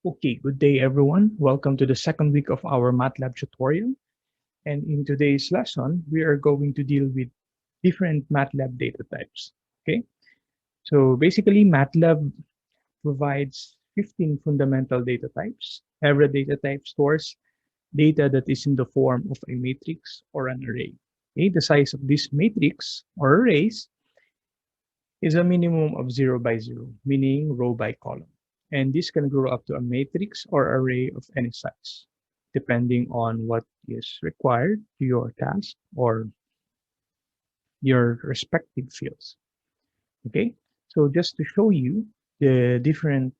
Okay, good day everyone. Welcome to the second week of our MATLAB tutorial. And in today's lesson, we are going to deal with different MATLAB data types. Okay, so basically MATLAB provides 15 fundamental data types. Every data type stores data that is in the form of a matrix or an array. Okay, the size of this matrix or arrays is a minimum of 0 by 0, meaning row by column. And this can grow up to a matrix or array of any size, depending on what is required to your task or your respective fields. Okay, so just to show you the different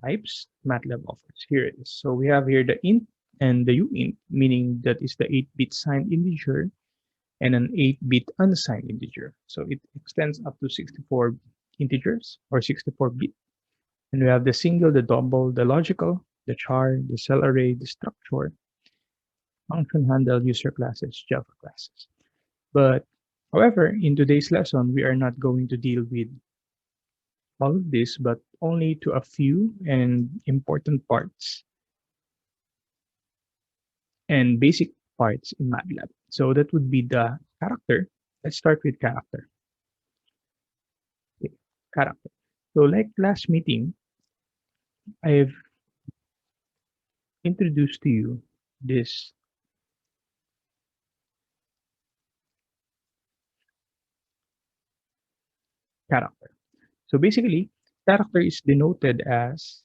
types MATLAB offers, here it is. So we have here the int and the uint, meaning that is the 8-bit signed integer and an 8-bit unsigned integer. So it extends up to 64 integers or 64 bit. And we have the single, the double, the logical, the char, the cell array, the structure, function handle, user classes, Java classes. But however, in today's lesson, we are not going to deal with all of this, but only to a few and important parts and basic parts in MATLAB. So that would be the character. Let's start with character. Okay, character. So like last meeting, I've introduced to you this character. So basically, character is denoted as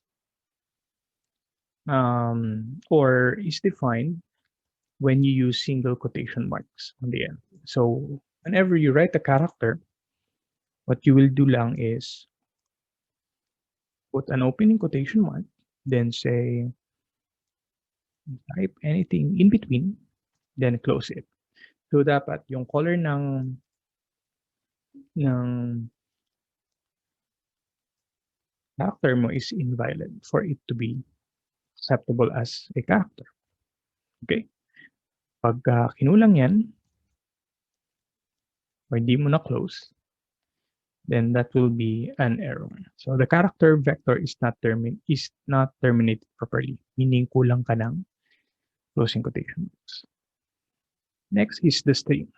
or is defined when you use single quotation marks on the end. So whenever you write a character, what you will do lang is put an opening quotation mark, then say type anything in between, then close it. So dapat yung color ng character mo is invalid for it to be acceptable as a character. Okay? Pagka kinulang yan, or hindi mo na close, then that will be an error. So the character vector is not terminated properly, meaning kulang ka ng closing quotation marks. Next is the string.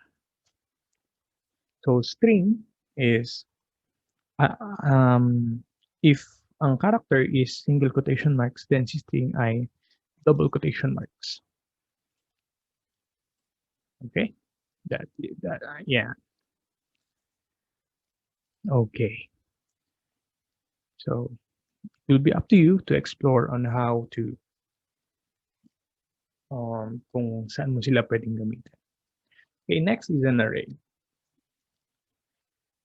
So string is if ang character is single quotation marks, then si string ay double quotation marks. Okay? Yeah. Okay. So it will be up to you to explore on how to kung saan mo sila pwedeng gamitin. Okay, next is an array.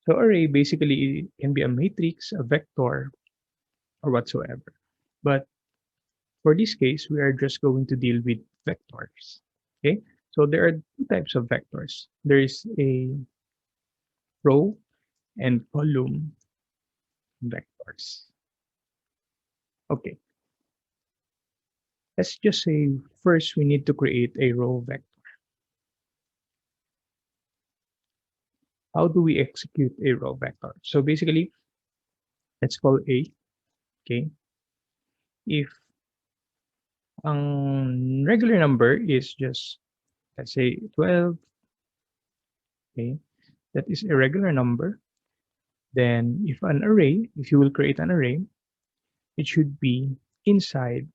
So array basically can be a matrix, a vector, or whatsoever. But for this case, we are just going to deal with vectors. Okay, so there are two types of vectors. There is a row and column vectors. Okay, let's just say first we need to create a row vector. How do we execute a row vector? So basically, let's call A. Okay, if ang regular number is just, let's say 12, okay, that is a regular number. Then if you will create an array, it should be inside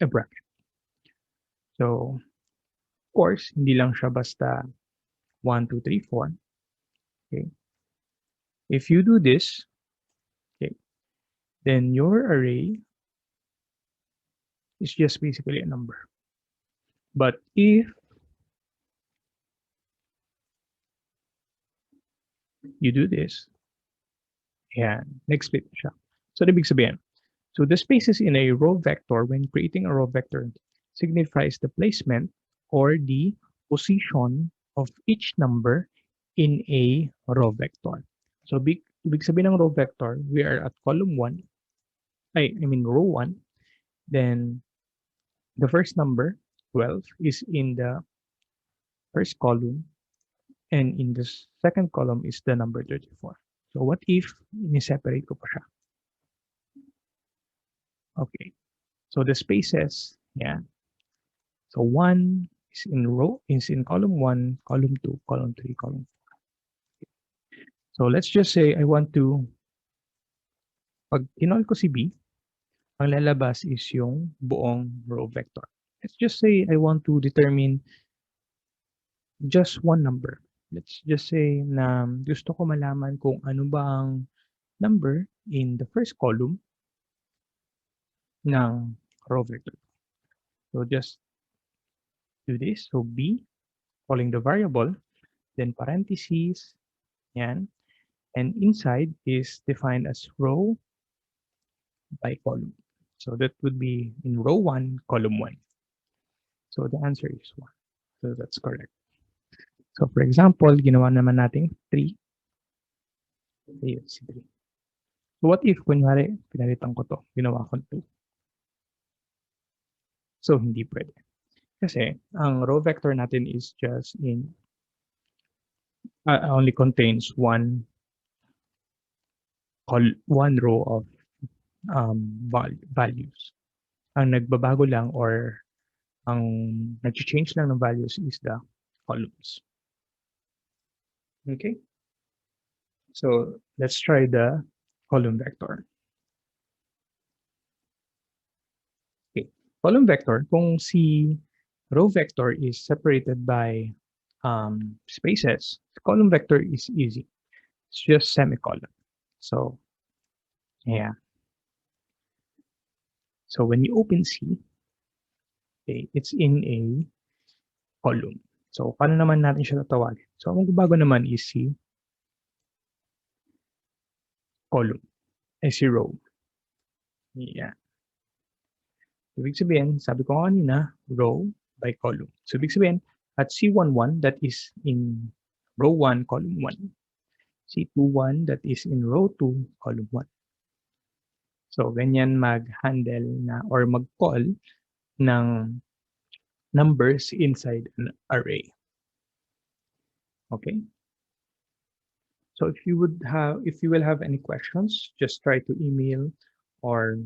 a bracket. So, of course, hindi lang siya basta 1, 2, 3, 4. Okay. If you do this, okay, then your array is just basically a number. But if you do this, yan, nag-split siya. So, ibig sabihin, so the spaces in a row vector when creating a row vector signifies the placement or the position of each number in a row vector. So ibig sabihin ng row vector, we are at column 1, I mean row 1, then the first number, 12, is in the first column, and in the second column is the number 34. So what if ni-separate ko pa siya? Okay, so the spaces, yeah. So 1 is in column 1, column 2, column 3, column 4. So let's just say I want to, pag kinol ko si B, ang lalabas is yung buong row vector. Let's just say I want to determine just one number. Let's just say na gusto ko malaman kung ano ba ang number in the first column ng row vector. So just do this. So B, calling the variable, then parentheses, yan. And inside is defined as row by column. So that would be in row 1, column 1. So the answer is 1. So that's correct. So for example, ginawa naman natin 3. Ayun, si 3. So what if, kunyari, pinalitan ko to, ginawa ko 2. So hindi pwede. Kasi ang row vector natin is just in, only contains one row of values. Ang nagbabago lang or ang nag-change lang ng values is the columns. Okay? So let's try the column vector. Okay. Column vector, kung si row vector is separated by spaces, column vector is easy. It's just semicolon. So yeah. So when you open C, okay, it's in a column. So paano naman natin siya tatawagin? So ang magbabago naman is si column, si row. Yeah. Ibig sabihin, sabi ko kanina, row by column. So ibig sabihin, at C11 that is in row 1, column 1. C21 that is in row 2, column 1. So ganyan mag-handle na or mag-call ng numbers inside an array. Okay? So if you will have any questions, just try to email or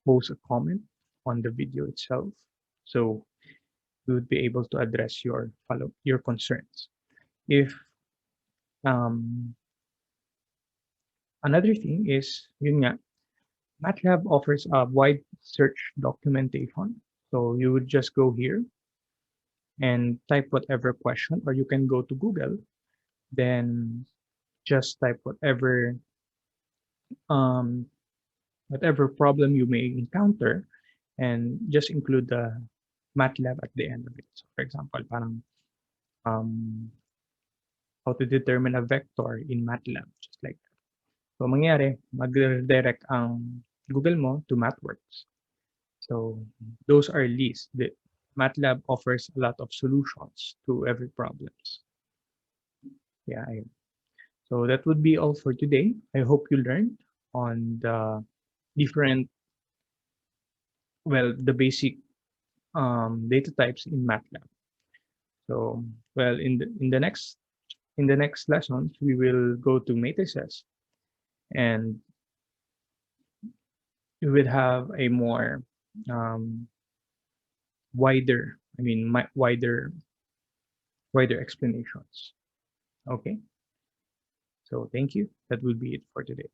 post a comment on the video itself. So we would be able to address your concerns. If another thing is, yun nga, MATLAB offers a wide search documentation. So you would just go here and type whatever question, or you can go to Google, then just type whatever problem you may encounter, and just include the MATLAB at the end of it. So for example, parang how to determine a vector in MATLAB, just like that. So mangyari, mag-redirect ang Google mo to MathWorks. So those are lists. The MATLAB offers a lot of solutions to every problems. Yeah. So that would be all for today. I hope you learned on the different, the basic data types in MATLAB. So, in the next lessons, we will go to matrices, and we will have a more wider explanations. Okay. So thank you. That will be it for today.